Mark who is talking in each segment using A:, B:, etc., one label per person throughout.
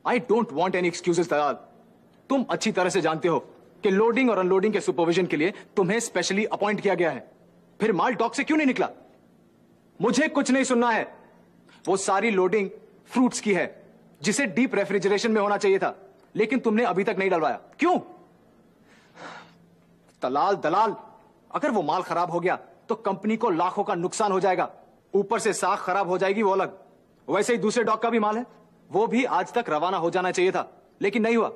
A: I don't want any excuses Dalal. तुम अच्छी तरह से जानते हो कि लोडिंग और अनलोडिंग के सुपरविजन के लिए तुम्हें स्पेशली अपॉइंट किया गया है। फिर माल डॉक से क्यों नहीं निकला? मुझे कुछ नहीं सुनना है। वो सारी लोडिंग फ्रूट्स की है जिसे डीप रेफ्रिजरेशन में होना चाहिए था, लेकिन तुमने अभी तक नहीं डलवाया। क्यों? दलाल दलाल, अगर वो माल खराब हो गया तो कंपनी को लाखों का नुकसान हो जाएगा। ऊपर से साख खराब हो जाएगी वो अलग। वैसे ही दूसरे डॉक का भी माल है, वो भी आज तक रवाना हो जाना चाहिए था, लेकिन नहीं हुआ।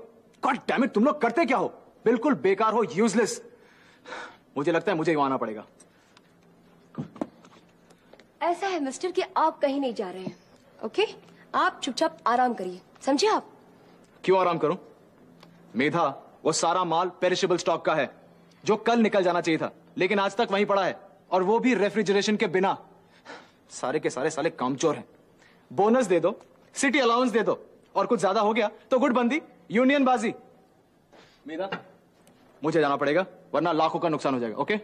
A: गॉड डैम इट, तुम लोग करते क्या हो? बिल्कुल बेकार हो, यूजलेस। मुझे लगता है मुझे ही आना पड़ेगा।
B: ऐसा है मिस्टर कि आप कहीं नहीं जा रहे हैं, ओके? आप चुपचाप आराम करिए, समझे आप?
A: क्यों आराम करूं? मेधा, वो सारा माल पेरिशेबल स्टॉक का है जो कल निकल जाना चाहिए था, लेकिन आज तक वहीं पड़ा है, और वो भी रेफ्रिजरेशन के बिना। सारे के सारे साले कामचोर हैं। बोनस दे दो, सिटी अलाउंस दे दो, और कुछ ज्यादा हो गया तो गुटबंदी, यूनियन बाजी। मेधा, मुझे जाना पड़ेगा वरना लाखों का नुकसान हो जाएगा, ओके?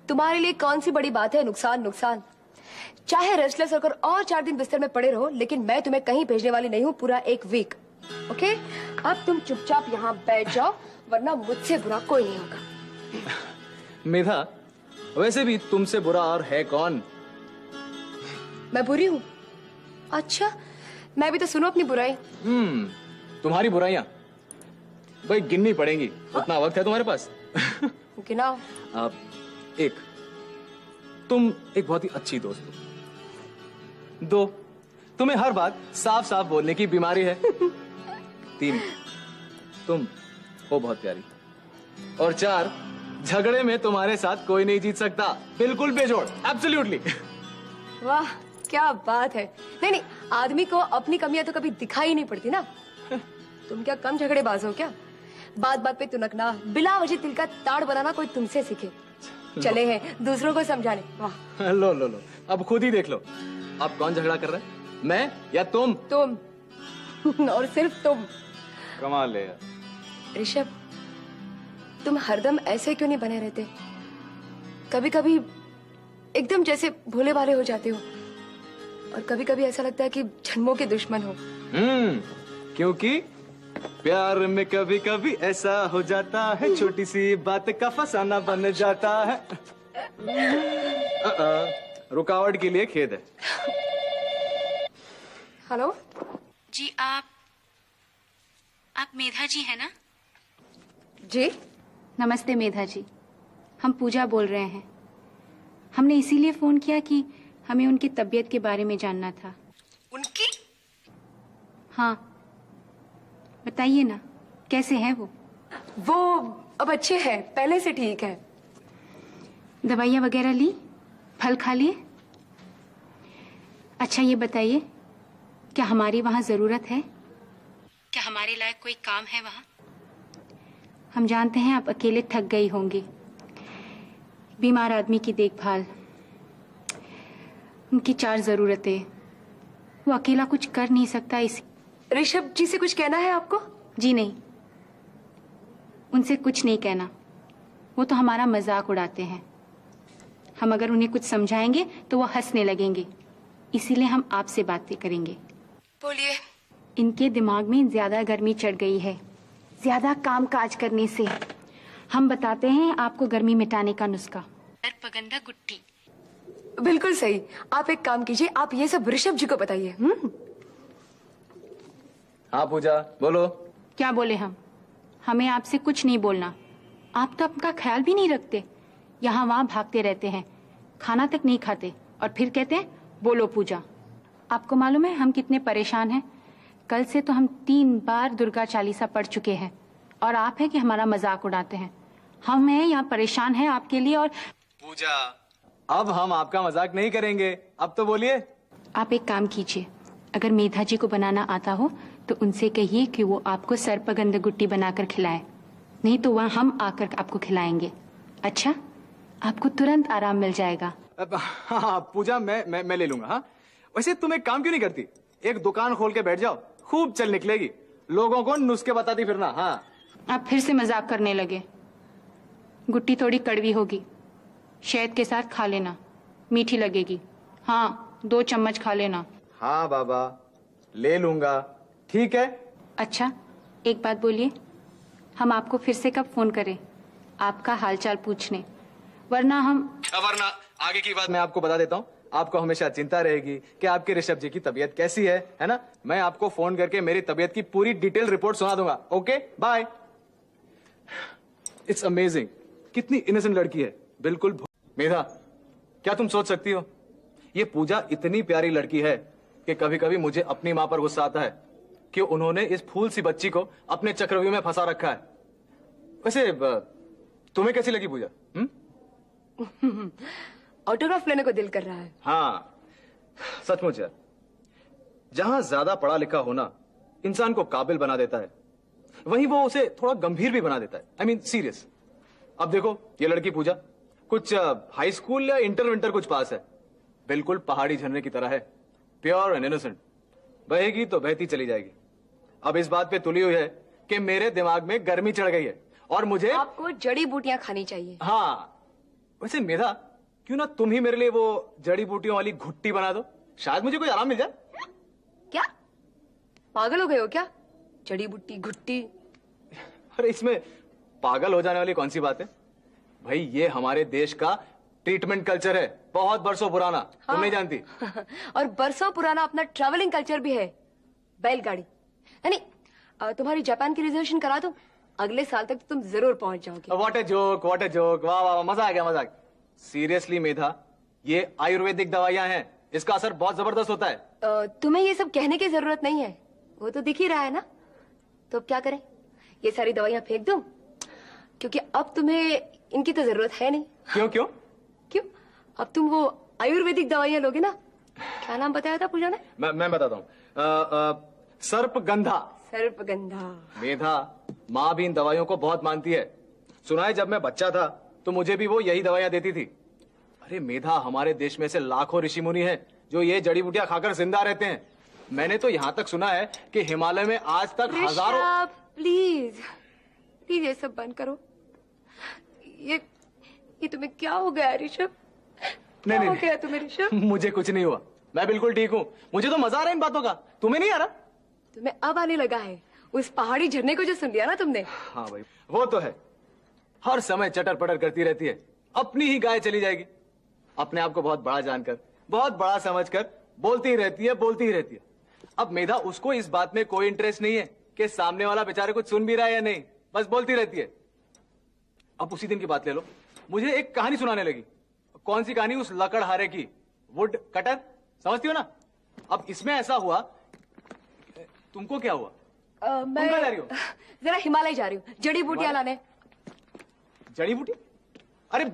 B: तुम्हारे लिए कौन सी बड़ी बात है नुकसान नुकसान? चाहे रेस्टलेस होकर और 4 दिन बिस्तर में पड़े रहो, लेकिन मैं तुम्हें कहीं भेजने वाली नहीं हूँ पूरा 1 वीक, ओके? अब तुम चुपचाप यहाँ बैठ जाओ, वरना मुझसे बुरा कोई नहीं होगा।
A: मेधा, वैसे भी तुमसे बुरा और है कौन?
B: मैं बुरी हूँ? अच्छा, मैं भी तो सुनो अपनी बुराई।
A: तुम्हारी बुराइयां भाई गिननी पड़ेंगी। उतना वक्त है तुम्हारे पास?
B: गिनाओ।
A: आप एक, तुम एक बहुत ही अच्छी दोस्त हो। 2, तुम्हें हर बात साफ साफ बोलने की बीमारी है। 3, तुम हो बहुत प्यारी। और 4, झगड़े में तुम्हारे साथ कोई नहीं जीत सकता, बिल्कुल बेजोड़, एब्सोल्युटली।
B: वाह क्या बात है। नहीं नहीं, आदमी को अपनी कमियां तो कभी दिखाई नहीं पड़ती ना। तुम क्या कम झगड़ेबाज हो क्या? बात बात पे तुनकना, बिला वजह तिल का ताड़ बनाना कोई तुमसे सीखे। चले हैं दूसरों को समझाने। वाह।
A: लो लो लो, अब खुद ही देख लो, अब कौन झगड़ा कर रहा है, मैं या तुम?
B: तुम। और सिर्फ तुम।
A: कमाल है यार।
B: ऋषभ, तुम हरदम ऐसे क्यों नहीं बने रहते? कभी कभी एकदम जैसे भोले भाले हो जाते हो, और कभी कभी ऐसा लगता है कि जन्मों के दुश्मन हो।
A: क्योंकि प्यार में कभी कभी ऐसा हो जाता है, छोटी सी बात का फसाना बन जाता है। रुकावट के लिए खेद है।
B: हेलो
C: जी, आप मेधा जी है ना?
B: जी
C: नमस्ते मेधा जी, हम पूजा बोल रहे हैं। हमने इसीलिए फोन किया कि हमें उनकी तबीयत के बारे में जानना था।
B: उनकी?
C: हाँ, बताइए ना, कैसे हैं वो?
B: वो अब अच्छे हैं, पहले से ठीक है।
C: दवाइयाँ वगैरह ली, फल खा लिए? अच्छा ये बताइए, क्या हमारी वहाँ जरूरत है? क्या हमारे लायक कोई काम है वहाँ? हम जानते हैं आप अकेले थक गई होंगी। बीमार आदमी की देखभाल, उनकी 4 जरूरतें, वो अकेला कुछ कर नहीं सकता। इसी
B: ऋषभ जी से कुछ कहना है आपको?
C: जी नहीं, उनसे कुछ नहीं कहना, वो तो हमारा मजाक उड़ाते हैं। हम अगर उन्हें कुछ समझाएंगे तो वो हंसने लगेंगे, इसीलिए हम आपसे बातें करेंगे।
B: बोलिए।
C: इनके दिमाग में ज्यादा गर्मी चढ़ गई है, ज्यादा काम काज करने से। हम बताते हैं आपको गर्मी मिटाने का नुस्खा। सर्पगंधा गुट्टी।
B: बिल्कुल सही। आप एक काम कीजिए, आप ये सब ऋषभ जी को बताइए।
A: हाँ पूजा, बोलो।
C: क्या बोले हम? हमें आपसे कुछ नहीं बोलना। आप तो आपका ख्याल भी नहीं रखते, यहाँ वहाँ भागते रहते हैं, खाना तक नहीं खाते, और फिर कहते हैं बोलो पूजा। आपको मालूम है हम कितने परेशान हैं? कल से तो हम 3 बार दुर्गा चालीसा पढ़ चुके हैं, और आप है कि हमारा मजाक उड़ाते हैं। हम हैं यहाँ परेशान हैं आपके लिए। और
A: पूजा, अब हम आपका मजाक नहीं करेंगे, अब तो बोलिए।
C: आप एक काम कीजिए, अगर मेधा जी को बनाना आता हो तो उनसे कहिए कि वो आपको सर्पगंध गुट्टी बनाकर खिलाए, नहीं तो वहाँ हम आकर आपको खिलाएंगे। अच्छा, आपको तुरंत आराम मिल जाएगा।
A: हाँ पूजा, मैं ले लूंगा। हाँ, वैसे तुम एक काम क्यों नहीं करती, एक दुकान खोल के बैठ जाओ, खूब चल निकलेगी, लोगों को नुस्खे बताती फिरना। हाँ,
C: आप फिर से मजाक करने लगे। गुट्टी थोड़ी कड़वी होगी, शहद के साथ खा लेना, मीठी लगेगी। हाँ, 2 चम्मच खा लेना।
A: हाँ बाबा, ले लूंगा, ठीक है।
C: अच्छा, एक बात बोलिए, हम आपको फिर से कब फोन करें आपका हालचाल पूछने? वरना
A: आगे की बात मैं आपको बता देता हूँ। आपको हमेशा चिंता रहेगी कि आपके ऋषभ जी की तबीयत कैसी है ना? मैं आपको फोन करके मेरी तबीयत की पूरी डिटेल रिपोर्ट सुना दूंगा। Okay, bye. इट्स अमेजिंग, कितनी इनोसेंट लड़की है, बिल्कुल। मेधा, क्या तुम सोच सकती हो, ये पूजा इतनी प्यारी लड़की है कि कभी कभी मुझे अपनी मां पर गुस्सा आता है कि उन्होंने इस फूल सी बच्ची को अपने चक्रव्यूह में फंसा रखा है। वैसे तुम्हें कैसी लगी पूजा?
B: ऑटोग्राफ लेने को दिल कर रहा है।
A: हाँ, सचमुच यार, जहां ज्यादा पढ़ा लिखा होना इंसान को काबिल बना देता है, वहीं वो उसे थोड़ा गंभीर भी बना देता है। I mean serious. अब देखो, ये लड़की पूजा कुछ हाई स्कूल या इंटर विंटर कुछ पास है, बिल्कुल पहाड़ी झरने की तरह है, प्योर एंड इनोसेंट। बहेगी तो बहती चली जाएगी। अब इस बात पे तुली हुई है कि मेरे दिमाग में गर्मी चढ़ गई है और मुझे
B: आपको जड़ी बूटियां खानी चाहिए।
A: हाँ, वैसे मेधा, क्यों ना तुम ही मेरे लिए वो जड़ी बूटियों वाली घुट्टी बना दो, शायद मुझे कोई आराम मिल जाए।
B: क्या पागल हो गए हो क्या? जड़ी बूटी घुट्टी?
A: अरे इसमें पागल हो जाने वाली कौन सी बात है भाई? ये हमारे देश का ट्रीटमेंट कल्चर है, बहुत बरसों पुराना। तुम नहीं जानती?
B: और बरसों पुराना अपना ट्रैवलिंग कल्चर भी है, बैलगाड़ी। यानी तुम्हारी जापान की रिजर्वेशन करा दूं, अगले साल तक तो तुम जरूर पहुंच जाओगे।
A: What a joke, what a joke. वाह वाह, मजा आ गया, मजा आ गया। सीरियसली मेधा, ये आयुर्वेदिक दवाइयां हैं, इसका असर बहुत जबरदस्त होता है।
B: तुम्हें ये सब कहने की जरूरत नहीं है, वो तो दिख ही रहा है ना। तो अब क्या करें, ये सारी दवाइयां फेंक दूं? क्योंकि अब तुम्हें इनकी तो जरूरत है नहीं।
A: क्यों क्यों?
B: क्यों? अब तुम वो आयुर्वेदिक दवाइयां लोगे ना। क्या नाम बताया था पूजा ने?
A: मैं बताता हूँ। सर्पगंधा।
B: सर्पगंधा।
A: मेधा, माँ भी इन दवाइयों को बहुत मानती है। सुना है जब मैं बच्चा था तो मुझे भी वो यही दवाइयां देती थी। अरे मेधा, हमारे देश में से लाखों ऋषि मुनि हैं जो ये जड़ी बूटियां खाकर जिंदा रहते हैं। मैंने तो यहाँ तक सुना है कि हिमालय में आज तक हजारों।
B: प्लीज प्लीज ये सब बंद करो। ये तुम्हें क्या हो गया ऋषभ?
A: नहीं
B: हो गया तुम्हें ऋषभ?
A: मुझे कुछ नहीं हुआ, मैं बिल्कुल ठीक हूँ। मुझे तो मजा आ रहा है इन बातों का, तुम्हें नहीं आ रहा?
B: तुम्हें अब आने लगा है उस पहाड़ी झरने को जो सुन लिया ना तुमने।
A: हाँ भाई, वो तो है, हर समय चटर पटर करती रहती है, अपनी ही गाय चली जाएगी। अपने आप को बहुत बड़ा जानकर, बहुत बड़ा समझकर बोलती ही रहती है, बोलती ही रहती है। अब मेधा, उसको इस बात में कोई इंटरेस्ट नहीं है कि सामने वाला बेचारे कुछ सुन भी रहा है या नहीं, बस बोलती रहती है। अब उसी दिन की बात ले लो, मुझे एक कहानी सुनाने लगी। कौन सी कहानी? उस लकड़हारे की, वुड कटर, समझती हो ना? अब इसमें ऐसा हुआ, तुमको क्या हुआ?
B: मैं
A: कहाँ जा रही हो?
B: जरा हिमालय जा रही हूँ जड़ी बूटियां लाने।
A: जड़ी बूटी? अरे